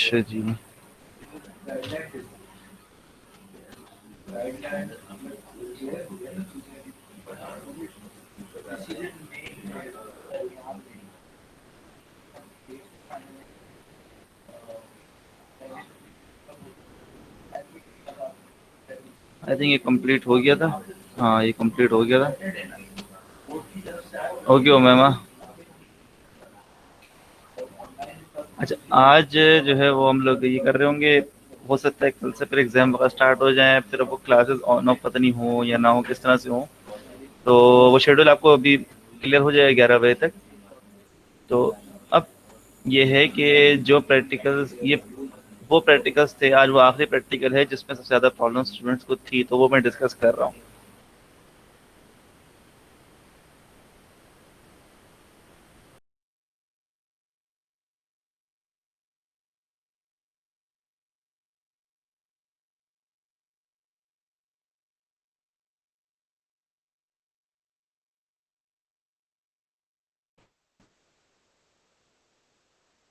अच्छा जी। I think ये complete हो गया था। हाँ, ये कंप्लीट हो गया था। ओके ओ मैम। अच्छा, आज जो है वो हम लोग ये कर रहे होंगे। हो सकता है कल से फिर एग्जाम वगैरह स्टार्ट हो जाए, फिर वो क्लासेस ऑन ऑफ पता नहीं हो या ना हो, किस तरह से हो। तो वो शेड्यूल आपको अभी क्लियर हो जाएगा 11 बजे तक। तो अब ये है कि जो प्रैक्टिकल्स ये वो प्रैक्टिकल्स थे, आज वो आखिरी प्रैक्टिकल है जिसमें सबसे ज़्यादा प्रॉब्लम स्टूडेंट्स को थी, तो वो मैं डिस्कस कर रहा हूँ।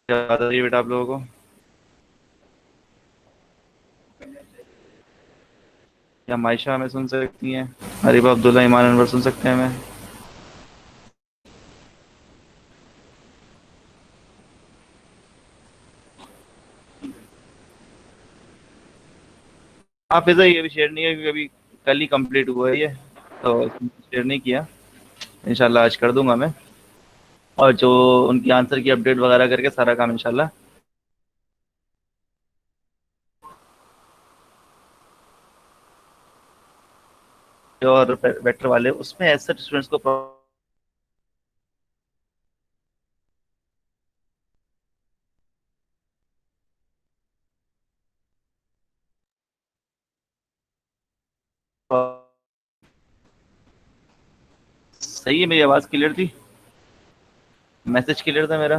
क्या बात है बेटा आप लोगों को? या मायशा हमें सुन सकती हैं? अरीबा अब्दुल्ला ईमान अनवर सुन सकते हैं हमें? आप ऐसा ये भी शेयर नहीं है क्योंकि अभी कल ही कंप्लीट हुआ है ये, तो शेयर नहीं किया। इंशाल्लाह आज कर दूंगा मैं। और जो उनकी आंसर की अपडेट वगैरह करके सारा काम इंशाल्लाह। और बेटर वाले उसमें ऐसे स्टूडेंट्स को सही है। मेरी आवाज़ क्लियर थी? मैसेज क्लियर था मेरा?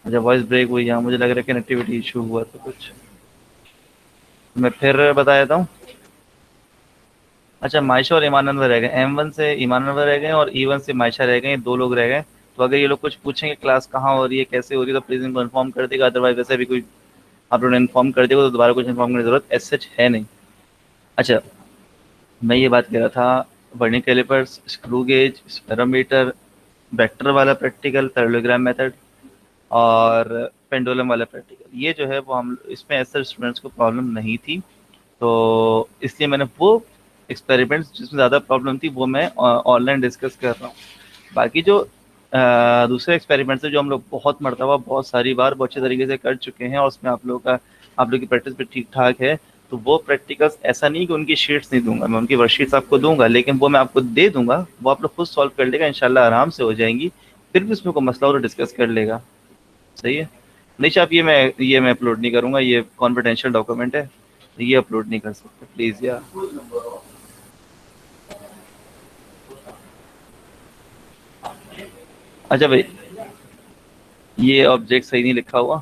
अच्छा, वॉइस ब्रेक हुई। यहाँ मुझे लग रहा है कनेक्टिविटी इशू हुआ तो कुछ। मैं फिर बता देता हूँ। अच्छा, मायशा और ईमान अनवर रह गए। M1 से ईमान अनवर रह गए और E1 से मायशा रह गए। ये दो लोग रह गए। तो अगर ये लोग कुछ पूछेंगे क्लास कहाँ हो रही है, कैसे हो रही है, तो प्लीज़ इनको इन्फॉर्म कर देगा। अदरवाइज वैसे भी कोई आप लोगों ने इन्फॉर्म कर दिया तो दोबारा कुछ इन्फॉर्म करने की जरूरत एज सच है नहीं। अच्छा, मैं ये बात कह रहा था, vernier callipers, screw gauge, spherometer, vector वाला प्रैक्टिकल, पैरेललोग्राम मेथड और पेंडुलम वाला प्रैक्टिकल, ये जो है वो हम इसमें ऐसे स्टूडेंट्स को प्रॉब्लम नहीं थी। तो इसलिए मैंने वो एक्सपेरिमेंट्स जिसमें ज़्यादा प्रॉब्लम थी वो मैं ऑनलाइन डिस्कस कर रहा हूँ। बाकी जो दूसरे एक्सपेरिमेंट्स है जो हम लोग बहुत मरतबा बहुत सारी बार बहुत अच्छे तरीके से कर चुके हैं और उसमें आप लोग की प्रैक्टिस भी ठीक ठाक है। तो वो प्रैक्टिकल्स ऐसा नहीं कि उनकी शीट्स नहीं दूंगा, मैं उनकी वर्कशीट्स आपको दूंगा, लेकिन वो मैं आपको दे दूंगा, वो आप लोग खुद सॉल्व कर लेगा इंशाल्लाह, आराम से हो जाएंगी। फिर भी उसमें कोई मसला हो तो डिस्कस कर लेगा। सही है। नहीं आप ये मैं अपलोड नहीं करूंगा, ये कॉन्फिडेंशियल डॉक्यूमेंट है, ये अपलोड नहीं कर सकते प्लीज़ यार। अच्छा भाई, ये ऑब्जेक्ट सही नहीं लिखा हुआ।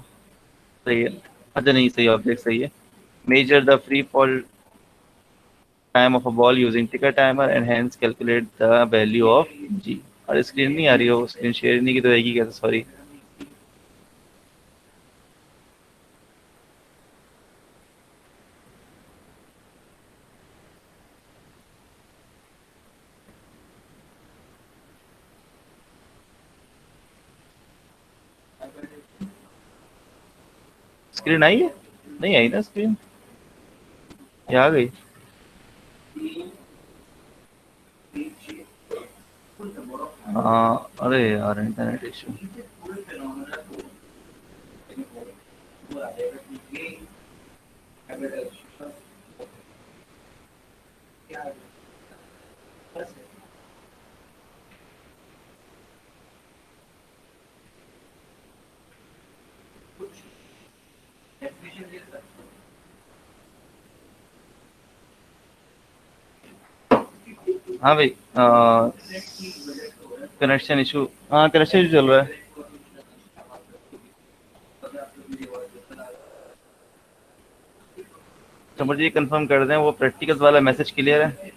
सही है। अच्छा नहीं, सही ऑब्जेक्ट सही है। Measure the free fall time of a ball using ticker timer and hence calculate the value of G. और स्क्रीन नहीं आ रही हो, स्क्रीन शेयर नहीं की तो रहेगी कैसे? सॉरी। स्क्रीन आई है? नहीं आई ना स्क्रीन? ये आ गई? हाँ, अरे यार इंटरनेट इशू। हाँ भाई, कनेक्शन इशू। हाँ, कनेक्शन इशू चल रहा है। तो मुझे ये कंफर्म कर दें, वो प्रैक्टिकल्स वाला मैसेज क्लियर है?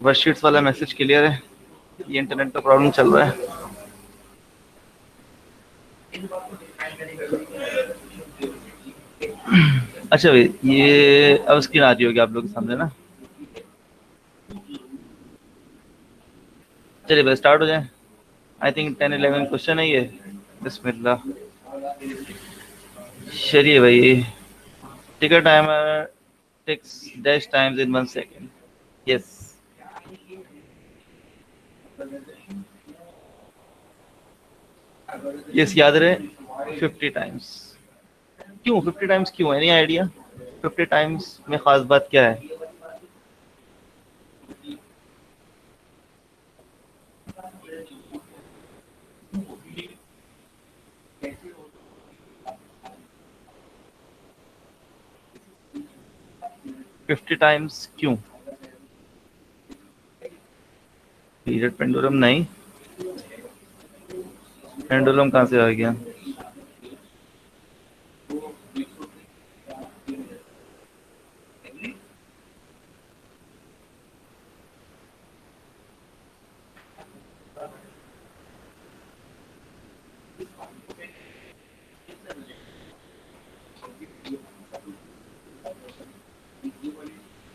वर्कशीट्स वाला मैसेज क्लियर है? ये इंटरनेट का प्रॉब्लम चल रहा है। अच्छा भाई, ये अब स्क्रीन आ रही होगी आप लोग के सामने ना। चलिए भाई स्टार्ट हो जाए। आई थिंक 10-11 क्वेश्चन है ये। बिस्मिल्लाह। चलिए भाई। Ticker timer ticks dash times in 1 second. Yes. Yes याद रहे 50 टाइम्स। क्यों 50 टाइम्स क्यों? Any idea? 50 टाइम्स में खास बात क्या है? 50 टाइम्स क्यों? पीरियड पेंडुलम नहीं। पेंडुलम कहाँ से आ गया?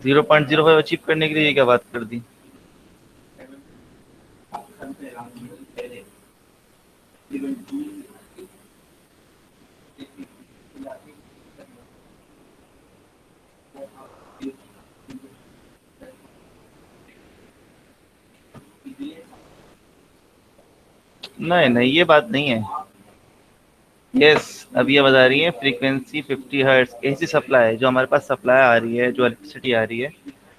0.05 अचीव करने के लिए ये क्या बात कर दी? नहीं नहीं, ये बात नहीं है। यस, अब ये बता रही है फ्रीक्वेंसी 50 हर्ट्ज एसी सप्लाई, जो हमारे पास सप्लाई आ रही है, जो इलेक्ट्रिसिटी आ रही है,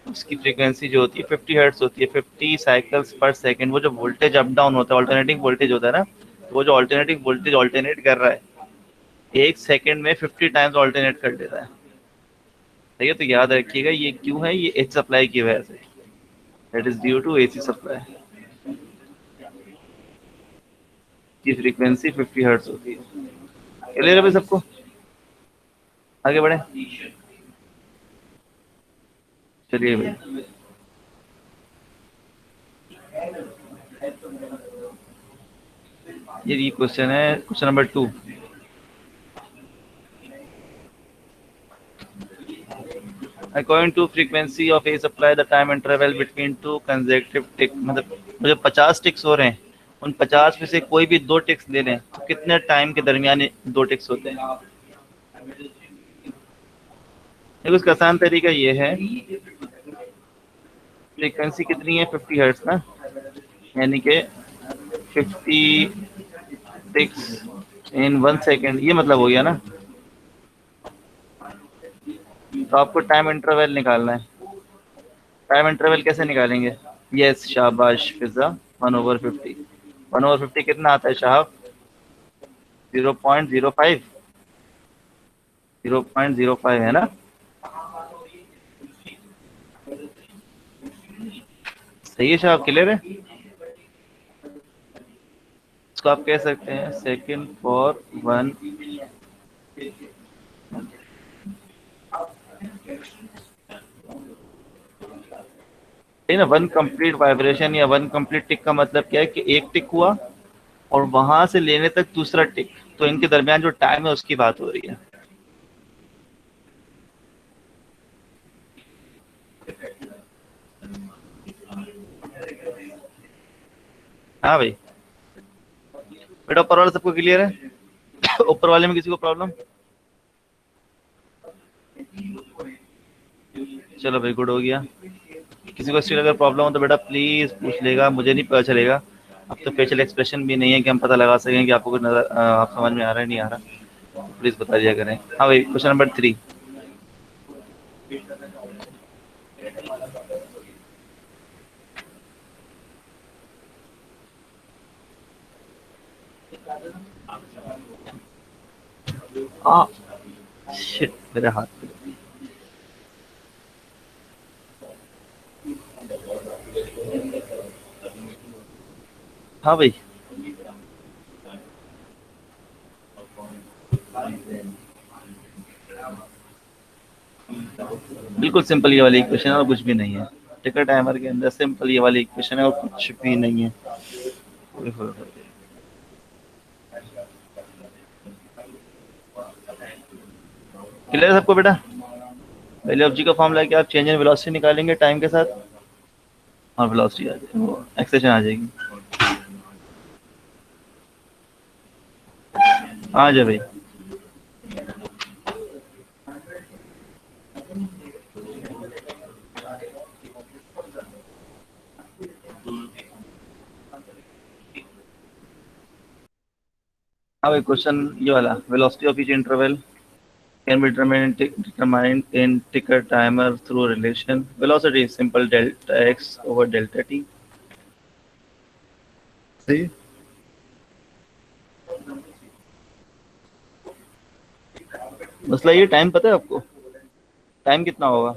उसकी फ्रीक्वेंसी जो होती है 50 हर्ट्ज होती है, 50 साइकिल्स पर सेकंड। वो जो वोल्टेज अप डाउन होता है, ऑल्टरनेटिंग वोल्टेज होता है ना, तो वो जो ऑल्टरनेटिंग वोल्टेज ऑल्टरनेट कर रहा है 1 सेकंड में 50 टाइम्स ऑल्टरनेट कर देता है। ठीक है, तो याद रखिएगा ये क्यों है, ये एच सप्लाई की वजह से। That is due to AC supply की फ्रीक्वेंसी 50 हर्ट्ज होती है। क्लियर है भाई सबको? आगे बढ़े। चलिए भाई, ये क्वेश्चन है, question number 2। According to frequency of a supply the time interval between two consecutive tick, मतलब मुझे 50 टिक्स हो रहे हैं, उन 50 में से कोई भी 2 टिक्स ले लें तो कितने टाइम के दरमियान 2 टिक्स होते हैं? देखो इसका आसान तरीका ये है, फ्रीक्वेंसी कितनी है 50 हर्ट्ज ना, यानी कि 50 टिक्स इन 1 सेकेंड, ये मतलब हो गया ना। तो आपको टाइम इंटरवल निकालना है। टाइम इंटरवल कैसे निकालेंगे? यस शाबाश फिजा, 1/50। 1/50 कितना आता है साहब? 0.05। 0.05 है ना? सही है साहब, क्लियर है। इसको आप कह सकते हैं सेकंड फॉर 1। ना 1 कंप्लीट वाइब्रेशन या 1 कंप्लीट टिक का मतलब क्या है कि एक टिक हुआ और वहां से लेने तक दूसरा टिक, तो इनके दरमियान जो टाइम है उसकी बात हो रही है। हाँ भाई। बेटा ऊपर वाला सबको क्लियर है? ऊपर वाले में किसी को प्रॉब्लम? चलो भाई, गुड हो गया। किसी को स्टिल अगर प्रॉब्लम हो तो बेटा प्लीज पूछ लेगा, मुझे नहीं पता चलेगा। अब तो फेशियल एक्सप्रेशन भी नहीं है कि हम पता लगा सकें कि आपको कुछ नजर आप समझ में आ रहा है नहीं आ रहा। प्लीज बता दिया करें। हाँ भाई, क्वेश्चन नंबर 3। हाँ शिट, मेरे हाथ पे। हाँ भाई, बिल्कुल सिंपल ये वाली इक्वेशन है और कुछ भी नहीं है। टिकर टाइमर के अंदर सिंपल ये वाली इक्वेशन है और कुछ भी नहीं है। क्लियर है सबको बेटा? वैल्यू ऑफ जी का फॉर्मूला है कि आप चेंज इन वेलोसिटी निकालेंगे टाइम के साथ और वेलोसिटी आ जाएगी, वो एक्सेलेरेशन आ जाएगी। आ जाए भाई। हाँ भाई, क्वेश्चन ये वाला, velocity of each interval can be determined in ticker timer through relation. Velocity is simple delta x over delta t. सही। मसला ये, टाइम पता है आपको? टाइम कितना होगा?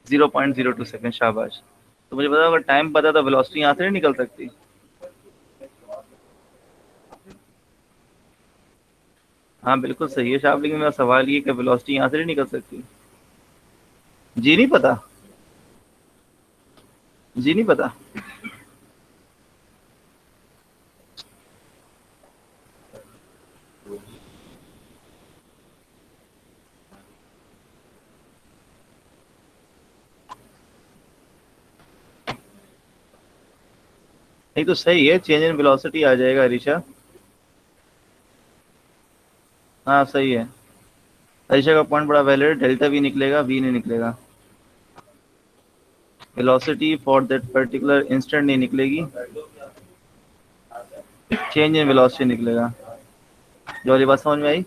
0.02 सेकंड, शाबाश। तो मुझे बताओ, अगर टाइम पता तो वेलोसिटी यहाँ से नहीं निकल सकती? हाँ बिल्कुल सही है शाबाश, लेकिन मेरा सवाल ये कि वेलोसिटी यहाँ से नहीं निकल सकती। जी नहीं पता? जी नहीं पता? नहीं तो सही है, चेंज इन वेलोसिटी आ जाएगा अरीशा। हाँ सही है। अरीशा का पॉइंट बड़ा वैलिड है, डेल्टा वी निकलेगा, वी नहीं निकलेगा। Velocity for that particular instant नहीं निकलेगी, चेंज इन वेलोसिटी निकलेगा। जो वाली बात समझ में आई?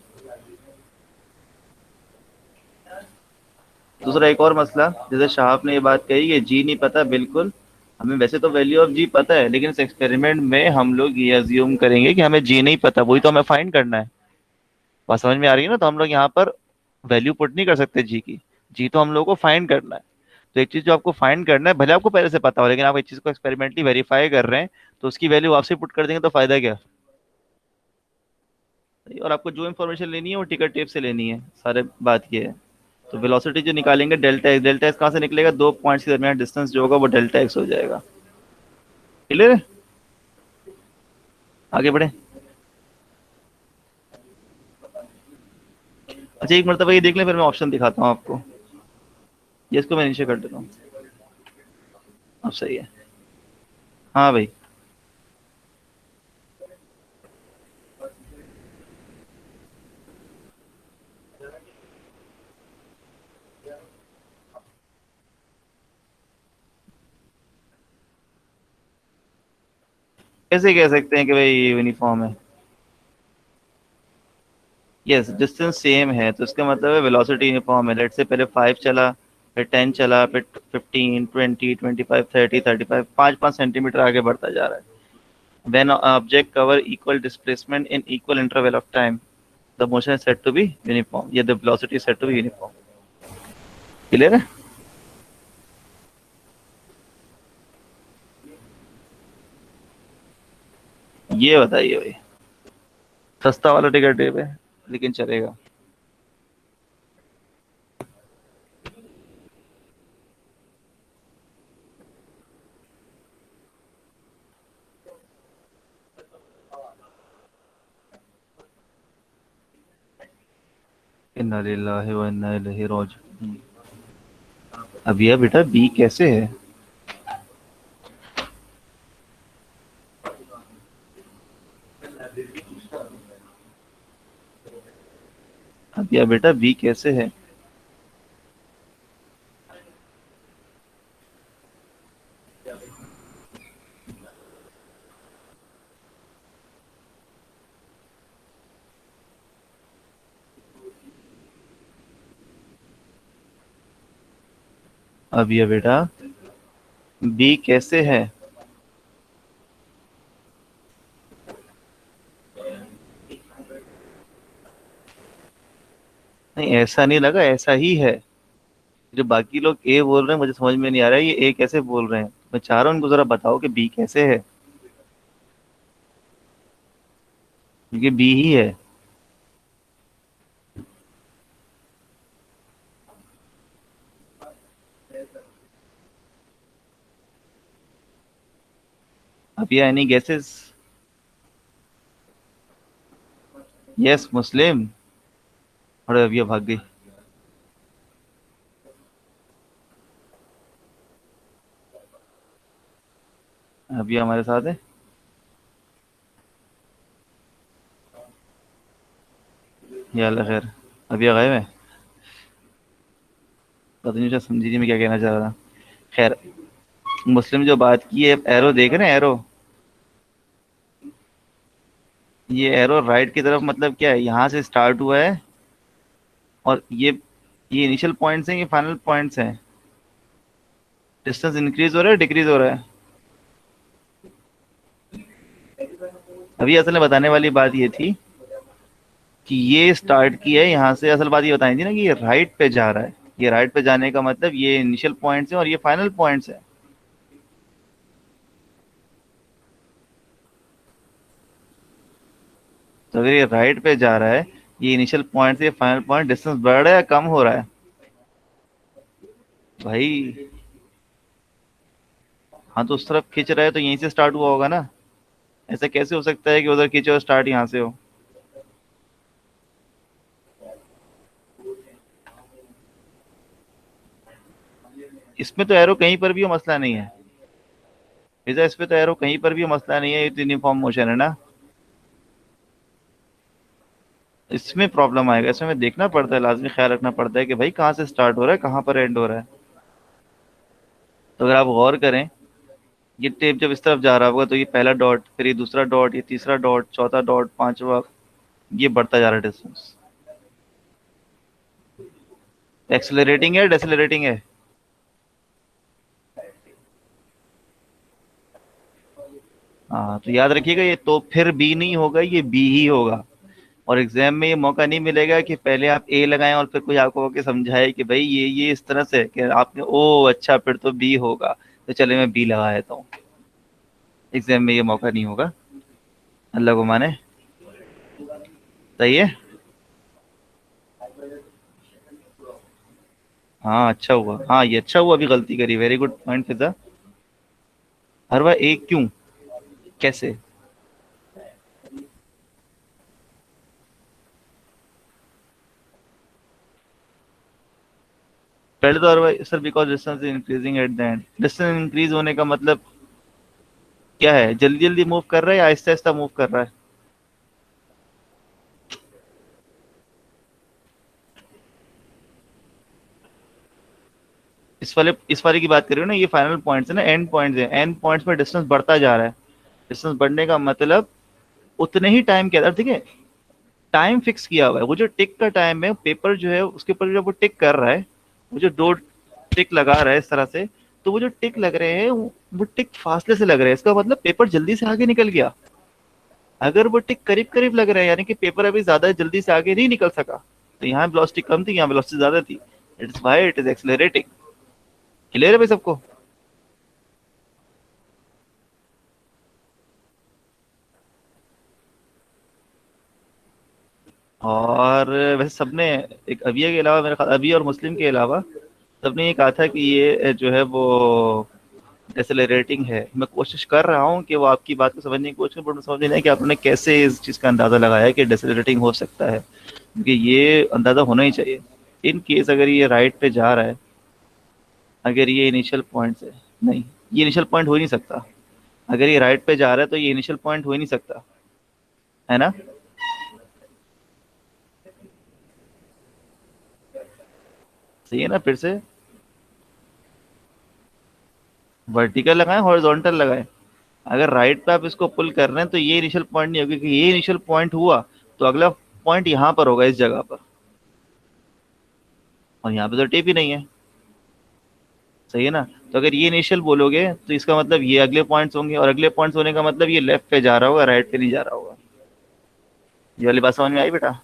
दूसरा एक और मसला, जैसे शाह ने ये बात कही कि जी नहीं पता, बिल्कुल हमें वैसे तो वैल्यू ऑफ जी पता है, लेकिन इस एक्सपेरिमेंट में हम लोग ये अज्यूम करेंगे कि हमें जी नहीं पता, वही तो हमें फाइंड करना है। बात समझ में आ रही है ना? तो हम लोग यहाँ पर वैल्यू पुट नहीं कर सकते जी की। जी तो हम लोग को फाइंड करना है। तो एक चीज जो आपको फाइंड करना है, भले आपको पहले से पता हो, लेकिन आप एक चीज को एक्सपेरिमेंटली वेरीफाई कर रहे हैं, तो उसकी वैल्यू आपसे पुट कर देंगे तो फायदा क्या? और आपको जो इन्फॉर्मेशन लेनी है वो टिकट टेप से लेनी है, सारे बात ये है। तो वेलोसिटी जो निकालेंगे डेल्टा एक्स, डेल्टा एक्स कहाँ से निकलेगा? दो पॉइंट्स के दरमियान डिस्टेंस जो होगा वो डेल्टा एक्स हो जाएगा। क्लियर है? आगे बढ़े। अच्छा एक मरतबा ये देख लें, फिर मैं ऑप्शन दिखाता हूँ आपको। ये इसको मैं नीचे कर देता हूँ। अब सही है। हाँ भाई। कैसे कह सकते हैं कि भाई ये यूनिफॉर्म है? यस, डिस्टेंस सेम है तो इसका मतलब है वेलोसिटी यूनिफॉर्म है। लेट से पहले 5 चला, फिर 10 चला, फिर 15, 20, 25, 30, 35, 5-5 सेंटीमीटर आगे बढ़ता जा रहा है। When object cover equal displacement in equal interval of time, the motion is said to be uniform, या the velocity is said to be uniform. Clear है? ये बताइए भाई। सस्ता वाला टिकट है, लेकिन चलेगा। इन्ना लिल्लाहि व इन्ना इलैहि राजिऊन। अब यह बेटा बी कैसे है? अब यह बेटा बी कैसे है? अब यह बेटा बी कैसे है? नहीं ऐसा नहीं लगा, ऐसा ही है। जो बाकी लोग ए बोल रहे हैं मुझे समझ में नहीं आ रहा है, ये ए कैसे बोल रहे हैं। मैं चाह रहा हूँ इनको जरा बताओ कि बी कैसे है, क्योंकि बी ही है। अभी एनी गेसेस? यस मुस्लिम। और अभी भाग गई। अभी हमारे साथ है। या अल्लाह खैर। अभी गायब है। पता नहीं, समझी नहीं मैं क्या कहना चाह रहा था। खैर, मुस्लिम जो बात की है, एरो देख रहे हैं एरो? ये एरो राइट की तरफ मतलब क्या है, यहाँ से स्टार्ट हुआ है। और ये इनिशियल पॉइंट्स हैं, ये फाइनल पॉइंट्स हैं। डिस्टेंस इंक्रीज हो रहा है, डिक्रीज हो रहा है? अभी असल में बताने वाली बात ये थी कि ये स्टार्ट की है यहाँ से। असल बात ये बताई थी ना कि ये राइट पे जा रहा है। ये राइट पे जाने का मतलब ये इनिशियल पॉइंट्स हैं और ये फाइनल पॉइंट्स हैं। तो अगर ये राइट पे जा रहा है, ये इनिशियल पॉइंट से फाइनल पॉइंट डिस्टेंस बढ़ रहा है या कम हो रहा है? भाई, हाँ तो उस तरफ खींच रहा है तो यहीं से स्टार्ट हुआ होगा ना। ऐसा कैसे हो सकता है कि उधर खींचे और स्टार्ट यहाँ से हो? इसमें तो एरो कहीं पर भी हो, मसला नहीं है। फिजा इस पे तो एरो कहीं पर भी हो, मसला नहीं है, ये तो यूनिफॉर्म मोशन है ना। इसमें प्रॉब्लम आएगा, इसमें हमें देखना पड़ता है, लाजमी ख्याल रखना पड़ता है कि भाई कहाँ से स्टार्ट हो रहा है, कहाँ पर एंड हो रहा है। तो अगर आप गौर करें, ये टेप जब इस तरफ जा रहा होगा तो ये पहला डॉट, फिर ये दूसरा डॉट, ये तीसरा डॉट, चौथा डॉट, पांचवा, ये बढ़ता जा रहा है डिस्टेंस। एक्सेलरेटिंग है, डेसेलरेटिंग है? हाँ तो याद रखिएगा, ये तो फिर बी नहीं होगा, ये बी ही होगा। और एग्जाम में ये मौका नहीं मिलेगा कि पहले आप ए लगाएं और फिर कोई आपको आके समझाए कि भाई ये इस तरह से कि आपने ओ अच्छा फिर तो बी होगा, तो चले मैं बी लगा देता हूँ। एग्जाम में ये मौका नहीं होगा। अल्लाह को माने। सही है। हाँ अच्छा हुआ, हाँ ये अच्छा हुआ, अभी गलती करी, वेरी गुड पॉइंट फिजा। हर बार एक क्यों? कैसे? पहले तो हर बार sir, because distance is increasing at the end. Distance increase होने का मतलब क्या है? जल्दी जल्दी मूव कर रहा है या आहिस्ता आहिस्ता मूव कर रहा है? इस वाले की बात कर रहे हो ना, ये फाइनल पॉइंट्स है ना, एंड पॉइंट्स है। एंड पॉइंट्स में डिस्टेंस बढ़ता जा रहा है। डिस्टेंस बढ़ने का मतलब उतने ही टाइम के अंदर, ठीक है, टाइम फिक्स किया हुआ है। वो जो टिक का टाइम है, पेपर जो है उसके ऊपर जब वो टिक कर रहा है, वो जो दो टिक लगा रहा है इस तरह से, तो वो जो टिक लग रहे हैं वो टिक फासले से लग रहे हैं, इसका मतलब पेपर जल्दी से आगे निकल गया। अगर वो टिक करीब करीब लग रहा है, यानी कि पेपर अभी ज्यादा जल्दी से आगे नहीं निकल सका, तो यहाँ वेलोसिटी कम थी, यहाँ वेलोसिटी ज्यादा थी। It's why it is accelerating. Clear है भाई सबको? और वैसे सबने, एक अविया के अलावा, मेरे ख्याल अविया और मुस्लिम के अलावा सबने ये कहा था कि ये जो है वो डेसेलरेटिंग है। मैं कोशिश कर रहा हूँ कि वो आपकी बात को समझने की कोशिश करूँ, बट समझ नहीं है कि आपने कैसे इस चीज़ का अंदाज़ा लगाया कि डेसेलरेटिंग हो सकता है, क्योंकि ये अंदाज़ा होना ही चाहिए। इन केस अगर ये राइट पे जा रहा है, अगर ये इनिशियल पॉइंट है, नहीं, ये इनिशियल पॉइंट हो ही नहीं सकता। अगर ये राइट पे जा रहा है तो ये इनिशियल पॉइंट हो ही नहीं सकता, है ना? सही है ना? फिर से वर्टिकल लगाएं, हॉरिजॉन्टल लगाएं। अगर राइट पे आप इसको पुल कर रहे हैं तो ये इनिशियल पॉइंट नहीं होगा, क्योंकि ये इनिशियल पॉइंट हुआ तो अगला पॉइंट यहाँ पर होगा, इस जगह पर। और यहाँ पे तो टिप ही नहीं है। सही है ना? तो अगर ये इनिशियल बोलोगे तो इसका मतलब ये अगले पॉइंट्स होंगे, और अगले पॉइंट्स होने का मतलब ये लेफ्ट पे जा रहा होगा, राइट पे नहीं जा रहा होगा। ये वाली बात समझ में आई बेटा?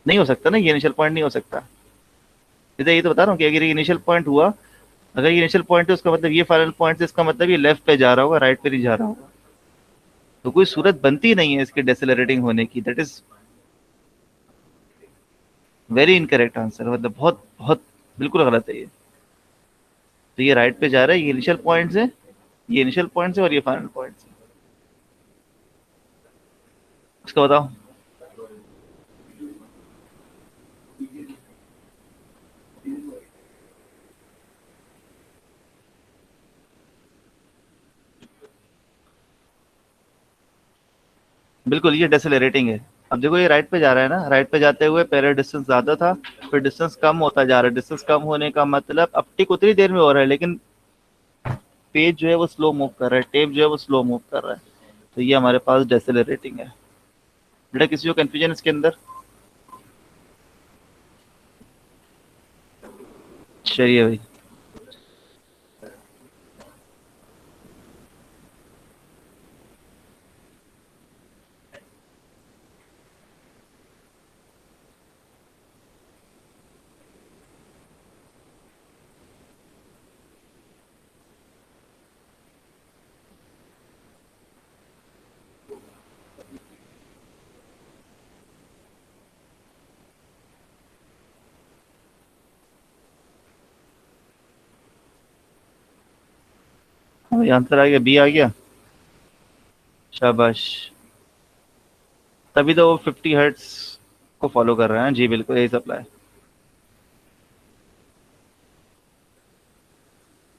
नहीं हो सकता ना, ये इनिशियल पॉइंट नहीं हो सकता। सीधा ये तो बता रहा हूँ कि अगर ये इनिशियल पॉइंट हुआ, अगर ये इनिशियल पॉइंट है उसका मतलब ये फाइनल पॉइंट है, इसका मतलब ये लेफ्ट पे जा रहा होगा, राइट पे नहीं जा रहा होगा। तो कोई सूरत बनती नहीं है इसके डेसेलरेटिंग होने की। That is very incorrect answer, मतलब बहुत बहुत बिल्कुल गलत है ये। तो ये राइट पे जा रहा है, ये इनिशियल पॉइंट्स है, ये इनिशियल पॉइंट्स है और ये फाइनल पॉइंट्स है। इसका बताओ। बिल्कुल, ये डेसेलरेटिंग है। अब देखो ये राइट पे जा रहा है ना, राइट पे जाते हुए पहले डिस्टेंस ज्यादा था, फिर डिस्टेंस कम होता जा रहा है। डिस्टेंस कम होने का मतलब अब टिक उतनी देर में हो रहा है, लेकिन पेज जो है वो स्लो मूव कर रहा है, टेप जो है वो स्लो मूव कर रहा है। तो ये हमारे पास डेसेलरेटिंग है। बेटा किसी को कंफ्यूजन इसके अंदर? चलिए भाई। हाँ भाई, आंसर आ गया, बी आ गया। शाबाश। तभी तो वो 50 हर्ट्स को फॉलो कर रहे हैं। जी बिल्कुल, यही सप्लाई।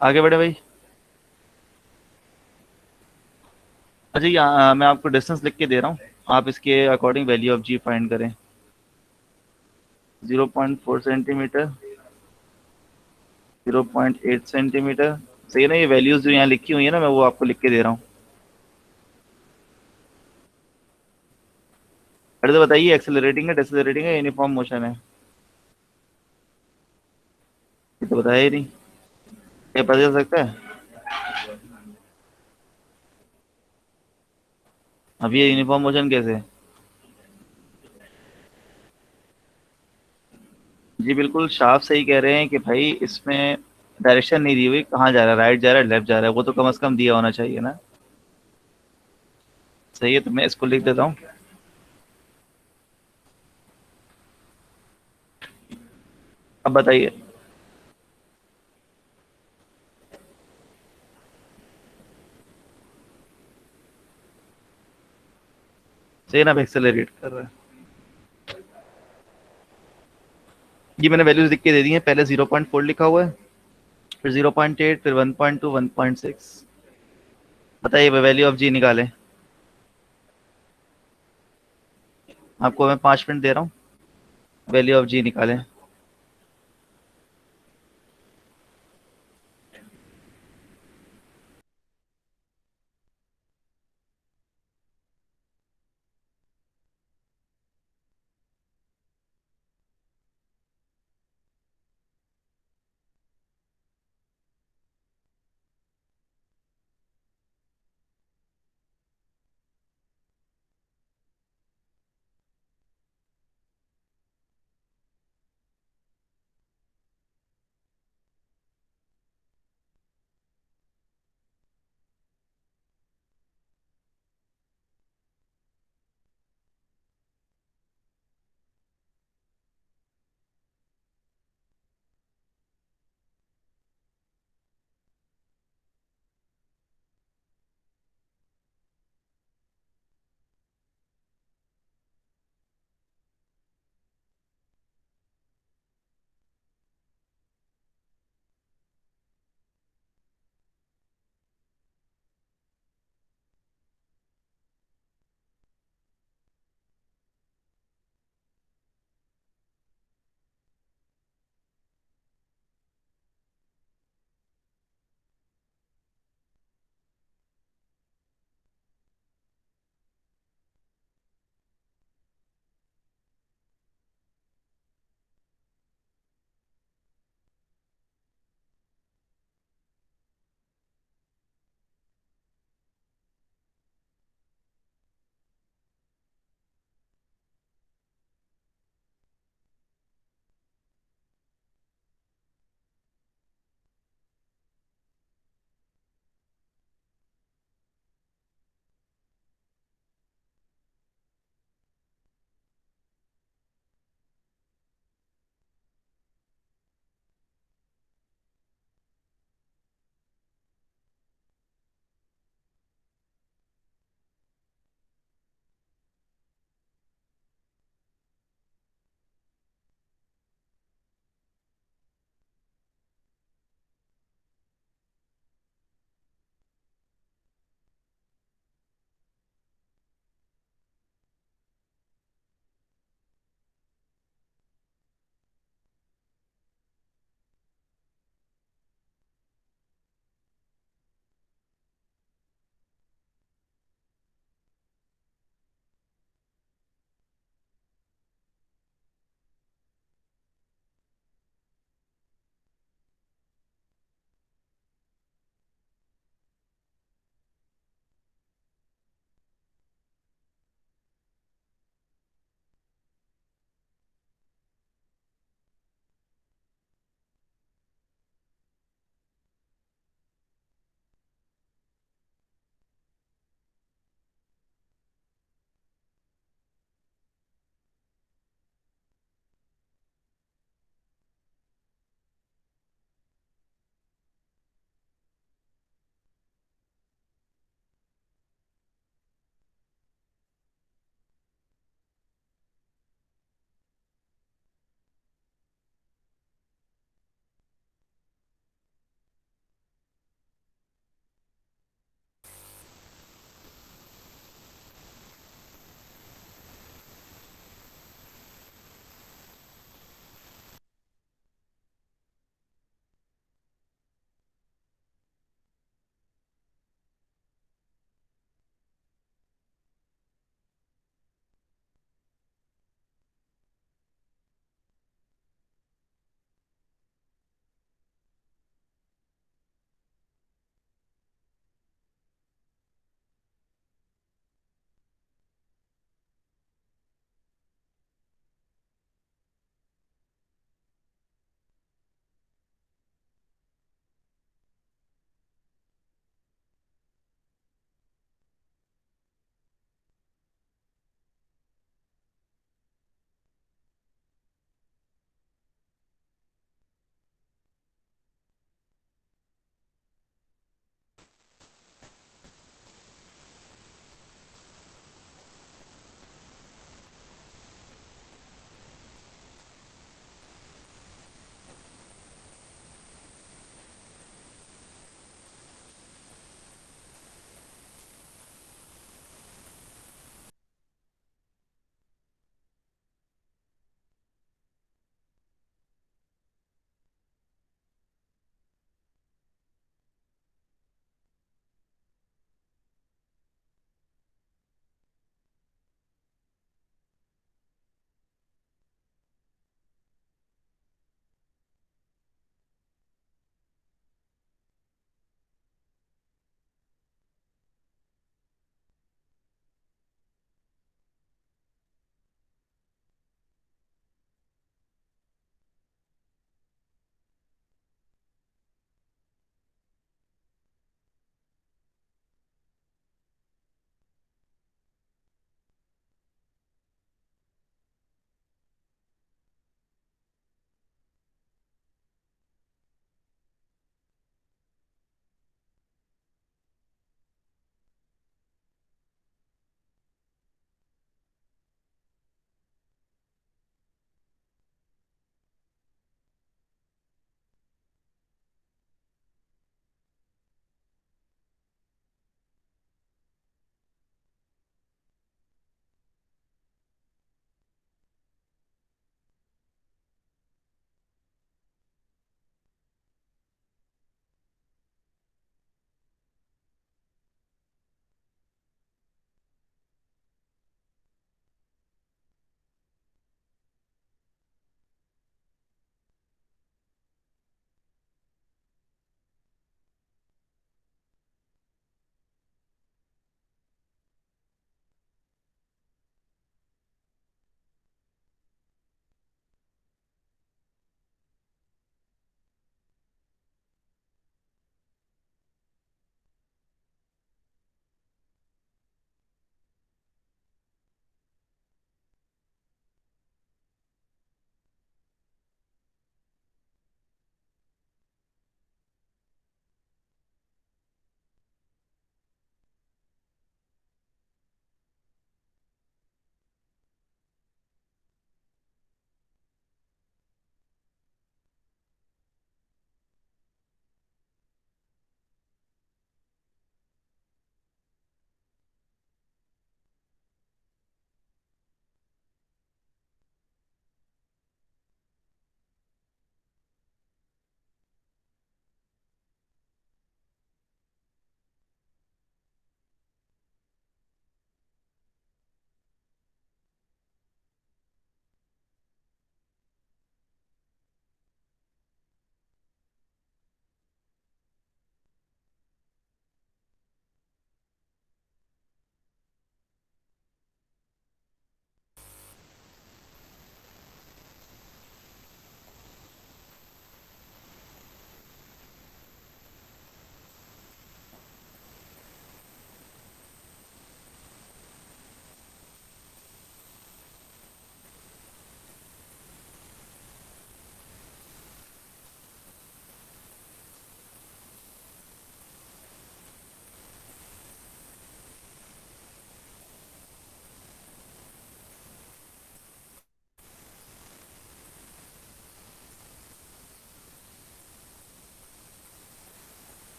आगे बढ़े भाई। अच्छा ये मैं आपको डिस्टेंस लिख के दे रहा हूँ, आप इसके according value of g find करें। 0.4 सेंटीमीटर, 0.8 सेंटीमीटर। सही है ना? ये वैल्यूज जो यहाँ लिखी हुई है ना, मैं वो आपको लिख के दे रहा हूँ। अरे तो बताइए, एक्सेलरेटिंग है, डेसेलरेटिंग है, यूनिफॉर्म मोशन है? ये तो बताया ही नहीं। ये पता चल सकता है? अब ये यूनिफॉर्म मोशन कैसे है? जी बिल्कुल, साफ सही कह रहे हैं कि भाई इसमें डायरेक्शन नहीं दी हुई, कहाँ जा रहा है, राइट जा रहा है, लेफ्ट जा रहा है, वो तो कम से कम दिया होना चाहिए ना। सही है, तो मैं इसको लिख देता हूँ। अब बताइए। सही है ना? एक्सेलरेट कर रहा है। ये मैंने वैल्यूज लिख के दे दी हैं। पहले 0.4 लिखा हुआ है, फिर 0.8, फिर 1.2, 1.6। बताइए, वैल्यू ऑफ जी निकालें। आपको मैं 5 मिनट दे रहा हूँ, वैल्यू ऑफ जी निकालें।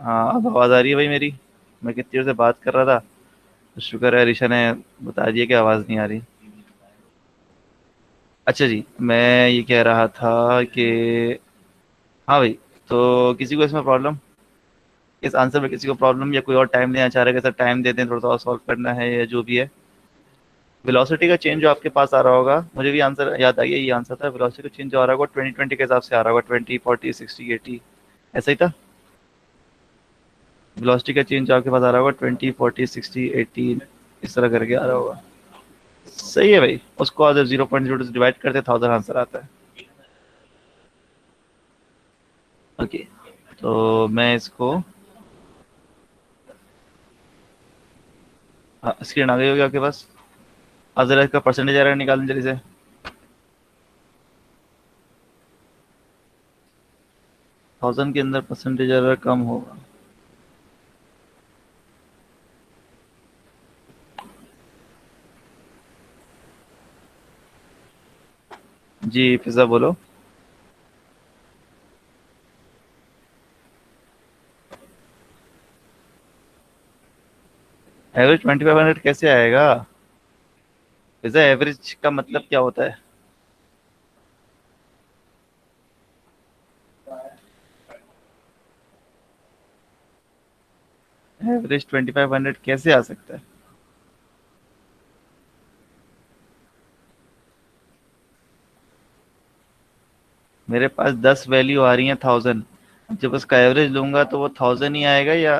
हाँ अब आवाज़ आ रही है भाई मेरी? मैं कितनी देर से बात कर रहा था, तो शुक्र है ऋषा ने बता दिया कि आवाज़ नहीं आ रही। अच्छा जी, मैं ये कह रहा था कि हाँ भाई, तो किसी को इसमें प्रॉब्लम, इस आंसर में किसी को प्रॉब्लम, या कोई और टाइम लेना चाह रहा है कि सर टाइम दे दें, थोड़ा सा और सॉल्व करना है, या जो भी है। वेलोसिटी का चेंज जो आपके पास आ रहा होगा, मुझे भी आंसर याद आ गया, ये आंसर था। वेलोसिटी का चेंज जो आ रहा होगा 2020 के हिसाब से आ रहा होगा, 20 40 60 80, ऐसा ही था। वेलोसिटी का चेंज जो आपके पास आ रहा होगा 20 40 60 80, इस तरह करके आ रहा होगा। सही है भाई, उसको अगर 0.0 से डिवाइड करते 1000 आंसर आता है। ओके, तो मैं इसको, स्क्रीन आ गई होगी आपके पास। अब जरा इसका परसेंटेज आ रहा है, निकालें जल्दी से। 1000 के अंदर परसेंटेज एरर कम होगा। जी फिजा बोलो। एवरेज 2500 कैसे आएगा? फिजा एवरेज का मतलब क्या होता है? एवरेज 2500 कैसे आ सकता है? मेरे पास 10 वैल्यू आ रही हैं 1000। जब उसका एवरेज लूंगा तो वो 1000 ही आएगा, या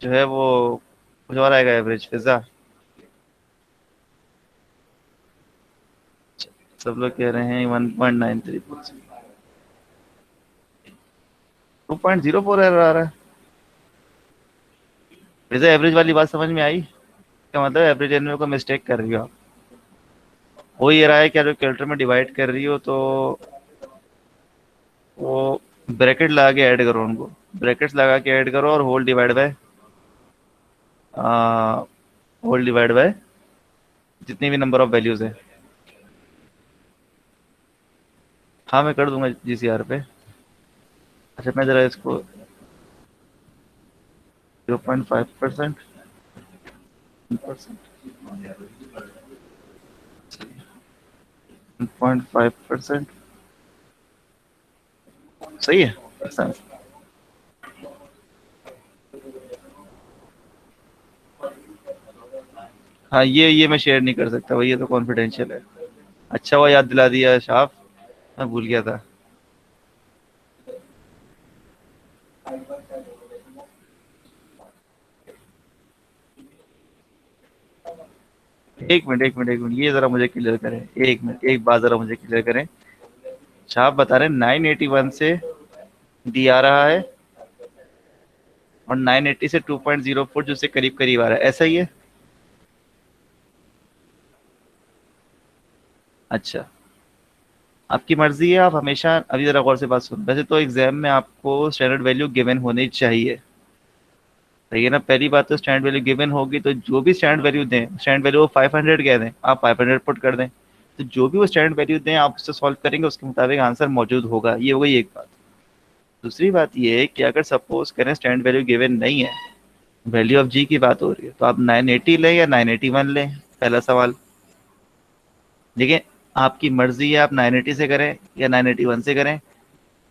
जो है वो कुछ और आएगा एवरेज फिजा? सब लोग कह रहे हैं 1.93%। 2.04 एरर आ रहा है। फिजा एवरेज वाली बात समझ में आई? क्या मतलब एवरेज एनवे को मिस्टेक कर रही हो आप? हो ये रहा है कि अगर कैलकुलेटर में डिवाइड कर रही हो तो वो ब्रैकेट लगा के ऐड करो उनको। ब्रैकेट्स लगा के ऐड करो और होल डिवाइड बाय जितनी भी नंबर ऑफ वैल्यूज है। हाँ मैं कर दूंगा जीसीआर पे। अच्छा मैं जरा इसको 0.5%, 1.5%। सही है। ऐसा। हाँ ये मैं शेयर नहीं कर सकता भाई, ये तो कॉन्फिडेंशियल है। अच्छा हुआ याद दिला दिया शाफ, मैं भूल गया था। एक मिनट, ये जरा मुझे क्लियर करें। एक मिनट, एक बात जरा मुझे क्लियर करें। शाफ बता रहे हैं 981 से डी आ रहा है, और 980 से 2.04 जो से करीब करीब आ रहा है, ऐसा ही है? अच्छा, आपकी मर्जी है। आप हमेशा, अभी जरा गौर से बात सुन, वैसे तो एग्जाम में आपको स्टैंडर्ड वैल्यू गिवन होनी चाहिए। सही है ना? पहली बात तो स्टैंड वैल्यू गिवन होगी तो जो भी स्टैंड वैल्यू दें, स्टैंड वैल्यू वो 500 कह दें, आप 500 पुट कर दें, तो जो भी वो स्टैंड वैल्यू दें आप उससे सॉल्व करेंगे, उसके मुताबिक आंसर मौजूद होगा। ये हो गई एक बात। दूसरी बात ये है कि अगर सपोज करें स्टैंड वैल्यू गिवन नहीं है, वैल्यू ऑफ जी की बात हो रही है, तो आप 980 लें या 981 लें, पहला सवाल। देखिए, आपकी मर्जी है, आप 980 से करें या 981 से करें।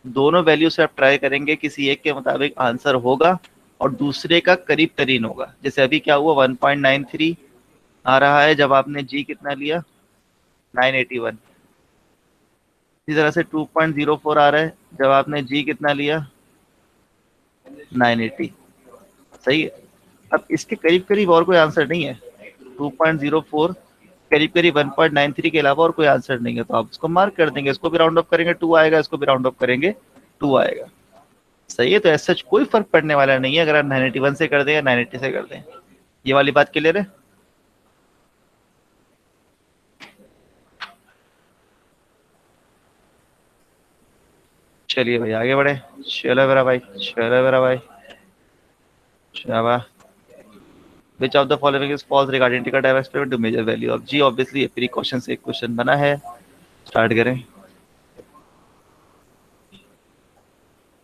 दोनों वैल्यू से आप ट्राई करेंगे, किसी एक के मुताबिक आंसर होगा और दूसरे का करीब तरीन होगा। जैसे अभी क्या हुआ, 1.93 आ रहा है जब आपने जी कितना लिया, 981। इसी तरह से 2.04 आ रहा है जब आपने जी कितना लिया, 980। सही है। अब इसके करीब करीब और कोई आंसर नहीं है। 2.04 करीब करीब 1.93 के अलावा और कोई आंसर नहीं है, तो आप उसको मार्क कर देंगे। इसको भी राउंड अप करेंगे 2 आएगा, इसको भी राउंड अप करेंगे 2 आएगा। सही है, तो ऐसा कोई फर्क पड़ने वाला नहीं है अगर आप 981 से कर दें या 980 से कर दें। ये वाली बात क्लियर है? चलिए भाई आगे बढ़े। चलो मेरा भाई, चलो मेरा भाई, शाबाश। Which of the following is false regarding ticker time experiment to measure value of g? Obviously ये प्री क्वेश्चन से एक क्वेश्चन बना है। स्टार्ट करें।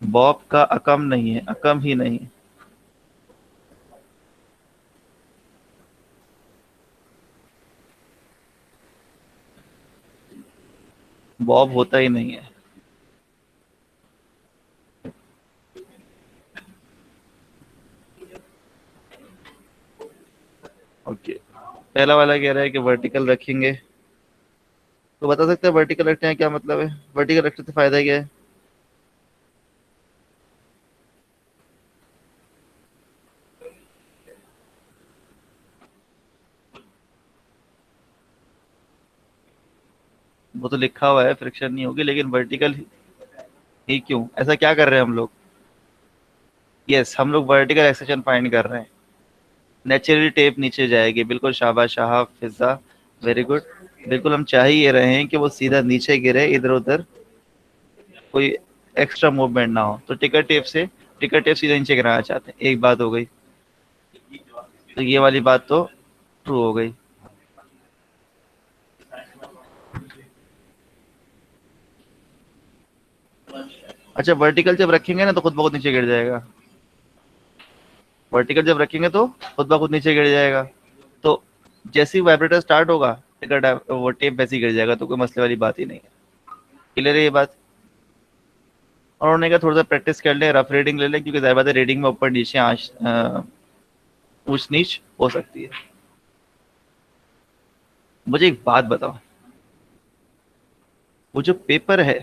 बॉब का अकम नहीं है, अकम ही नहीं। बॉब होता ही नहीं है। ओके, पहला वाला कह रहा है कि वर्टिकल रखेंगे। तो बता सकते हैं वर्टिकल रखते हैं क्या मतलब है? वर्टिकल रखने से फायदा क्या है? वो तो लिखा हुआ है फ्रिक्शन नहीं होगी, लेकिन वर्टिकल ही क्यों? ऐसा क्या कर रहे हैं हम लोग? यस, हम लोग वर्टिकल एक्सेशन फाइंड कर रहे हैं। नेचुरली टेप नीचे जाएगी, बिल्कुल, शाबाश शाह फिजा, वेरी गुड। बिल्कुल, हम चाह ही ये रहे हैं कि वो सीधा नीचे गिरे, इधर उधर कोई एक्स्ट्रा मूवमेंट ना हो। तो टिकर टेप सीधा नीचे गिराना चाहते हैं, एक बात हो गई। तो ये वाली बात तो ट्रू हो गई। अच्छा, वर्टिकल जब रखेंगे ना तो खुद ब खुद नीचे गिर जाएगा। वर्टिकल जब रखेंगे तो खुद ब खुद नीचे गिर जाएगा। तो जैसे ही वाइब्रेटर स्टार्ट होगा, टिकर वो टेप वैसे ही गिर जाएगा, तो कोई मसले वाली बात ही नहीं है। क्लियर है ये बात? और उन्होंने कहा थोड़ा सा प्रैक्टिस कर ले, रफ रीडिंग ले ले, क्योंकि ज्यादा बात है रीडिंग में ऊपर नीचे ऊंच नीच हो सकती है। मुझे एक बात बताओ, वो जो पेपर है,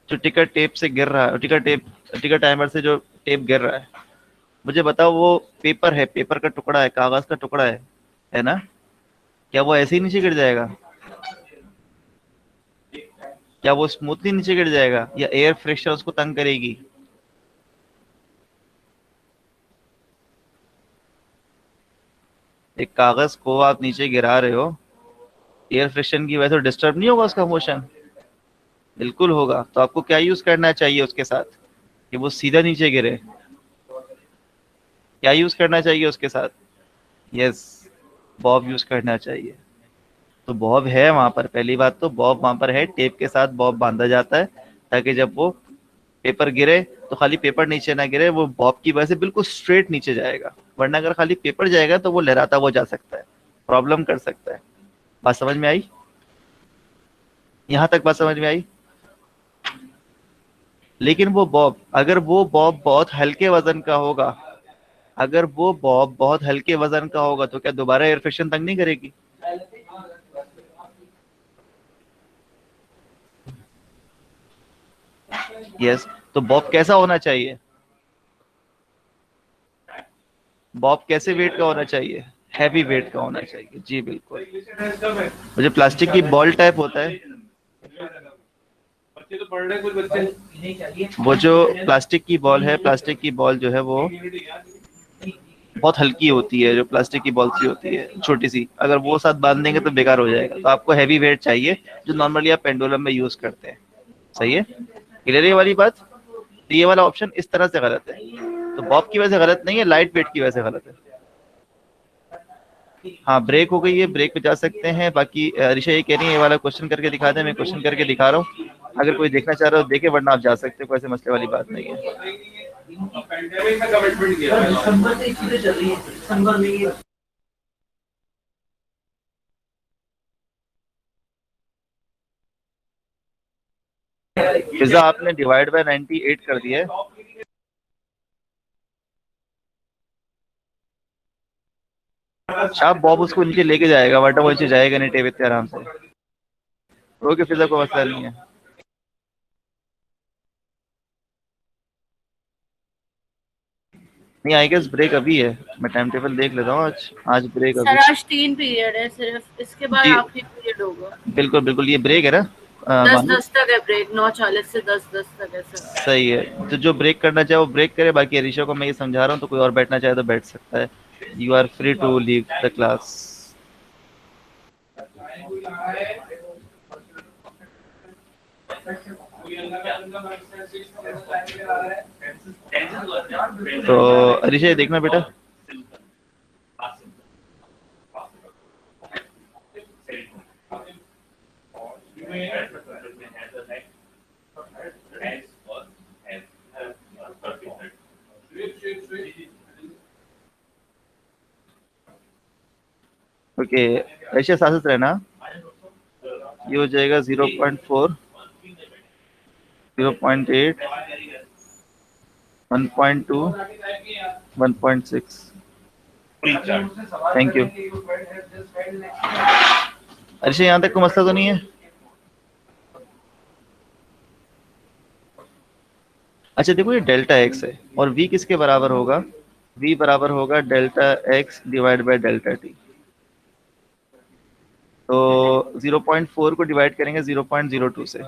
जो टिकर टेप से गिर रहा है, टिकर टाइमर से जो टेप गिर रहा है, मुझे बताओ, वो पेपर है, पेपर का टुकड़ा है, कागज का टुकड़ा है ना? क्या वो ऐसे ही नीचे गिर जाएगा? क्या वो स्मूथली नीचे गिर जाएगा, या एयर फ्रिक्शन उसको तंग करेगी? एक कागज को आप नीचे गिरा रहे हो, एयर फ्रिक्शन की वजह से डिस्टर्ब नहीं होगा उसका मोशन? बिल्कुल होगा। तो आपको क्या यूज करना चाहिए उसके साथ कि वो सीधा नीचे गिरे? क्या यूज करना चाहिए उसके साथ? यस, बॉब यूज करना चाहिए। तो बॉब है वहां पर, पहली बात तो बॉब वहां पर है, टेप के साथ बॉब बांधा जाता है, ताकि जब वो पेपर गिरे तो खाली पेपर नीचे ना गिरे, वो बॉब की वजह से बिल्कुल स्ट्रेट नीचे जाएगा। वरना अगर खाली पेपर जाएगा तो वो लहराता हुआ जा सकता है, प्रॉब्लम कर सकता है। बात समझ में आई? यहाँ तक बात समझ में आई? लेकिन वो बॉब, अगर वो बॉब बहुत हल्के वजन का होगा, अगर वो बॉब बहुत हल्के वजन का होगा, तो क्या दोबारा एयर फ्रिक्शन तंग नहीं करेगी? यस। तो बॉब कैसा होना चाहिए? बॉब कैसे वेट का होना चाहिए? हैवी वेट का होना चाहिए, जी बिल्कुल। मुझे प्लास्टिक की बॉल टाइप होता है, वो जो प्लास्टिक की बॉल है, प्लास्टिक की बॉल जो है वो बहुत हल्की होती है, जो प्लास्टिक की बॉल सी होती है छोटी सी, अगर वो साथ बांध देंगे तो बेकार हो जाएगा। तो आपको हैवी वेट चाहिए, जो नॉर्मली आप पेंडुलम में यूज करते हैं। सही है? क्लियर है ये वाली बात? तो ये वाला ऑप्शन इस तरह से गलत है। तो बॉब की वजह से गलत नहीं है, लाइट वेट की वजह से गलत है। हाँ, ब्रेक हो गई है, ब्रेक पे जा सकते हैं। बाकी ऋषा ये कह रही है ये वाला क्वेश्चन करके दिखा दे, मैं क्वेश्चन करके दिखा रहा हूँ। अगर कोई देखना चाह रहा हो देखे, वरना आप जा सकते हो, कोई ऐसे मसले वाली बात नहीं है। पिज्जा आपने डिवाइड बाय 98 कर दिया है। शाह बॉब उसको नीचे लेके जाएगा, वरना वो नीचे जाएगा नहीं टेब इतने आराम से। ओके, पिज्जा को मसला नहीं है। नहीं, आई गेस ब्रेक अभी है, मैं टाइम टेबल देख लेता हूँ। आज आज ब्रेक सर अभी। आज 3 पीरियड है सिर्फ, इसके बाद जी, आखिरी पीरियड होगा। बिल्कुल बिल्कुल, ये ब्रेक है ना? दस मानो दस तक है ब्रेक, 9:40 से 10:10 तक है सर। सही है। तो जो ब्रेक करना चाहे वो ब्रेक करे, बाकी अरीशा को मैं ये समझा रहा हूँ, तो कोई और बैठना चाहे तो बैठ सकता है। You are free to leave the class. तो अरीशा ये देखना बेटा, ओके अरीशा साथ रहना। ये हो जाएगा 0.4 0.8, 1.2, 1.6। Thank you. अर्षा, यहाँ तक कोई मसला तो नहीं है? अच्छा देखो, ये डेल्टा एक्स है और v किसके बराबर होगा? v बराबर होगा delta x divide by delta T. तो 0.4 को डिवाइड करेंगे 0.02 से,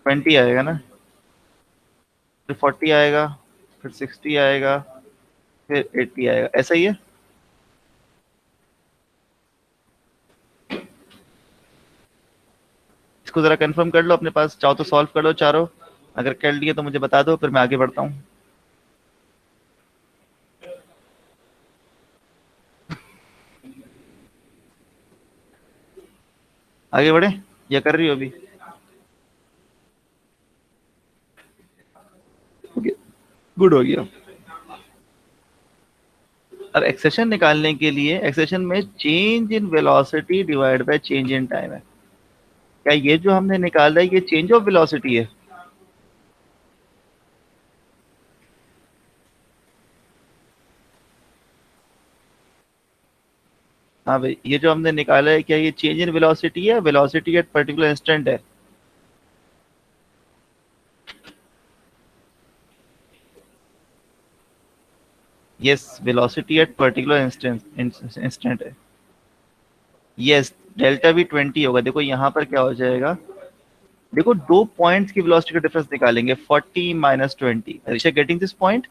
20 आएगा ना, फिर 40 आएगा, फिर 60 आएगा, फिर 80 आएगा। ऐसा ही है। इसको जरा कंफर्म कर लो अपने पास, चाहो तो सॉल्व कर लो चारों। अगर कर लिए तो मुझे बता दो, फिर मैं आगे बढ़ता हूँ। आगे बढ़े या कर रही हो अभी? गुड हो गया। अब एक्सेशन निकालने के लिए, एक्सेशन में change in velocity divide by change in time है। क्या ये जो हमने निकाला है ये चेंज ऑफ वेलोसिटी है? हाँ भाई, ये जो हमने निकाला है क्या ये चेंज इन वेलोसिटी है, वेलोसिटी एट पर्टिकुलर इंस्टेंट है? Yes, velocity at particular instant है। यस, डेल्टा भी 20 होगा। देखो यहाँ पर क्या हो जाएगा, देखो दो पॉइंट्स की वेलोसिटी का डिफरेंस निकालेंगे, 40 minus 20। Risha getting this point?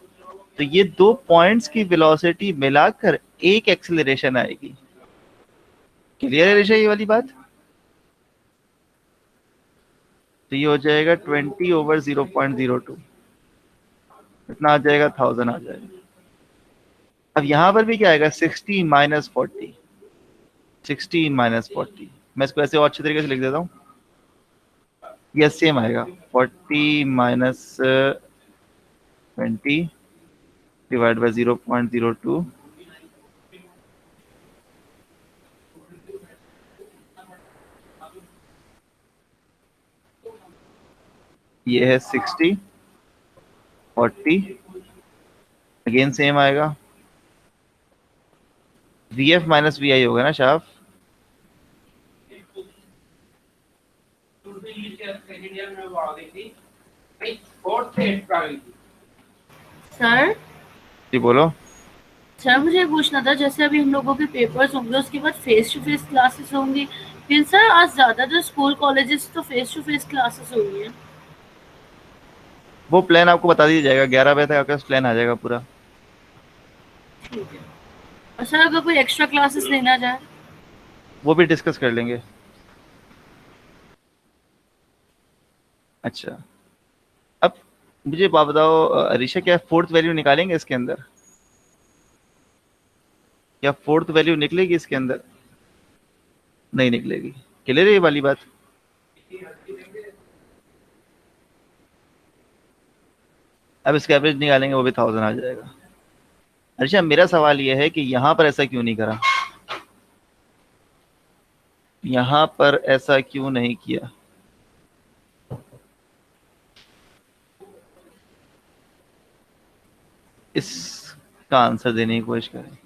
तो ये दो पॉइंट्स की वेलोसिटी मिलाकर एक एक्सेलरेशन आएगी। क्लियर है ऋषा ये वाली बात? तो ये हो जाएगा 20/0.02, इतना आ जाएगा, 1000 आ जाएगा। अब यहाँ पर भी क्या आएगा, 60 - 40, 60 - 40। मैं इसको ऐसे और अच्छे तरीके से लिख देता हूँ। यस, सेम आएगा, 40 - 20 डिवाइड बाय 0.02। ये है 60 - 40, अगेन सेम आएगा। VF माइनस VI होगा ना शाफ? सर जी बोलो। सर मुझे ये पूछना था, जैसे अभी हम लोगों के पेपर्स होंगे उसके बाद फेस टू फेस क्लासेस होंगी, फिर सर आज ज्यादातर स्कूल कॉलेजेस तो फेस टू फेस क्लासेस होंगी हैं। वो प्लान आपको बता दिया जाएगा, 11 बजे तक आपके पास प्लान आ जाएगा पूरा। ठीक है। और सर अगर कोई एक्स्ट्रा क्लासेस लेना जाए? वो भी डिस्कस कर लेंगे। अच्छा, अब मुझे बात बताओ अरीशा, क्या फोर्थ वैल्यू निकालेंगे इसके अंदर? क्या फोर्थ वैल्यू निकलेगी इसके अंदर? नहीं निकलेगी। क्लियर है ये वाली बात? अब इसका एवरेज निकालेंगे, वो भी 1000 आ जाएगा। अरीशा, मेरा सवाल ये है कि यहाँ पर ऐसा क्यों नहीं करा? यहाँ पर ऐसा क्यों नहीं किया? इसका आंसर देने की कोशिश करें।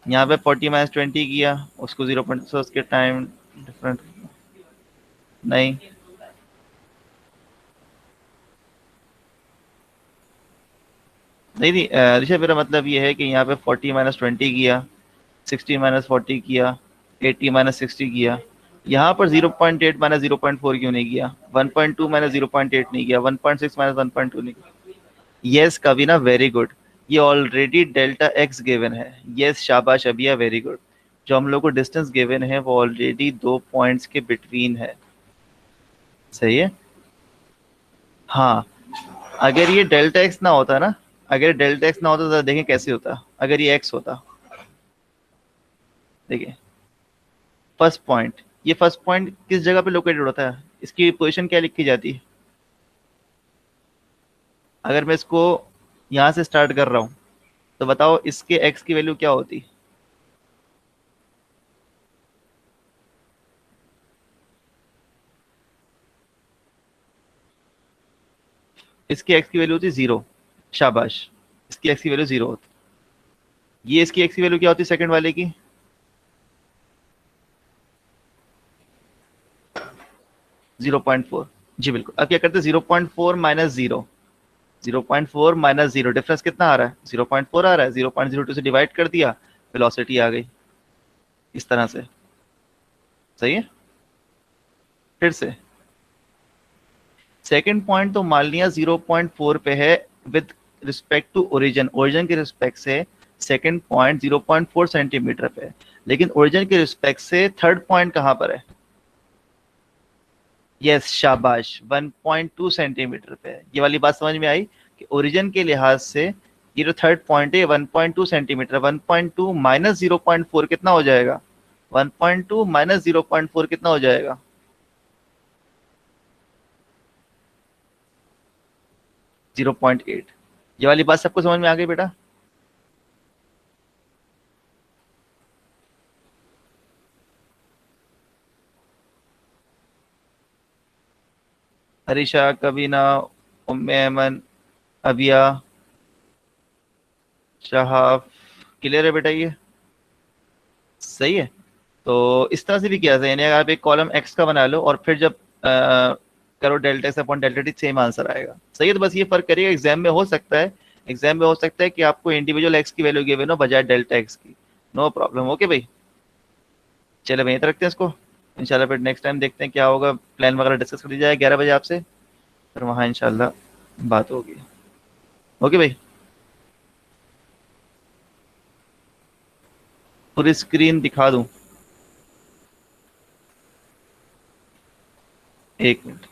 यहाँ पे 40 - 20 किया, उसको 0. so उसके टाइम डिफरेंट नहीं। नहीं नहीं ऋषभ, मेरा मतलब ये है कि यहाँ पे 40 - 20 किया, 60 - 40 किया, 80 - 60 किया। यहाँ पर 0.8 - 0.4 क्यों नहीं किया? 1.2 - 0.8 नहीं किया, 1.6 - 1.2 नहीं किया? Yes Kavina, very good. ये ऑलरेडी डेल्टा एक्स गिवन है। यस शाबाश अबिया, वेरी गुड। जो हम लोग को डिस्टेंस गिवन है वो ऑलरेडी दो पॉइंट्स के बिटवीन है। सही है। हाँ, अगर ये डेल्टा एक्स ना होता ना, अगर डेल्टा एक्स ना होता तो देखें कैसे होता। अगर ये एक्स होता, देखिए फर्स्ट पॉइंट, ये फर्स्ट पॉइंट किस जगह पे लोकेटेड होता है, इसकी पोजीशन क्या लिखी जाती है? अगर मैं इसको यहाँ से स्टार्ट कर रहा हूँ तो बताओ इसके एक्स की वैल्यू क्या होती? इसकी एक्स की वैल्यू होती है 0, शाबाश, इसकी एक्स की वैल्यू 0 होती। ये इसकी एक्स की वैल्यू क्या होती है सेकंड वाले की? 0.4। जी बिल्कुल। अब क्या करते हैं, 0.4 माइनस 0, 0.4 माइनस 0, डिफरेंस कितना आ रहा है? 0.4 आ रहा है। 0.02 से डिवाइड कर दिया, वेलोसिटी आ गई इस तरह से। सही है। फिर से सेकंड पॉइंट तो मान लिया 0.4 पे है with respect to origin, origin के रिस्पेक्ट से सेकंड पॉइंट 0.4 सेंटीमीटर पे है, लेकिन ओरिजिन के रिस्पेक्ट से थर्ड पॉइंट कहाँ पर है? यस, शाबाश, 1.2 सेंटीमीटर पे है। ये वाली बात समझ में आई कि ओरिजिन के लिहाज से ये जो थर्ड पॉइंट है 1.2 सेंटीमीटर, 1.2 माइनस 0.4 कितना हो जाएगा? 1.2 माइनस 0.4 कितना हो जाएगा? 0.8। ये वाली बात सबको समझ में आ गई बेटा? अरीशा, कबीना, उम्मे ऐमन, अबिया, शहाब, क्लियर है बेटा? ये सही है। तो इस तरह से भी किया जाए, यानी अगर आप एक कॉलम एक्स का बना लो और फिर जब करो delta x upon delta T, same answer आएगा। सही है। तो बस ये फर्क करिएगा, एग्जाम में हो सकता है, एग्जाम में हो सकता है कि आपको इंडिविजुअल एक्स की वैल्यू गिवन हो बजाय डेल्टा एक्स की। No problem. ओके भाई, चले वहीं तक रखते हैं इसको। इंशाल्लाह फिर नेक्स्ट टाइम देखते हैं क्या होगा, प्लान वगैरह डिस्कस कर लिया जाए 11 बजे आपसे, फिर वहाँ इंशाल्लाह बात होगी। ओके भाई, पूरी स्क्रीन दिखा दूँ? एक मिनट।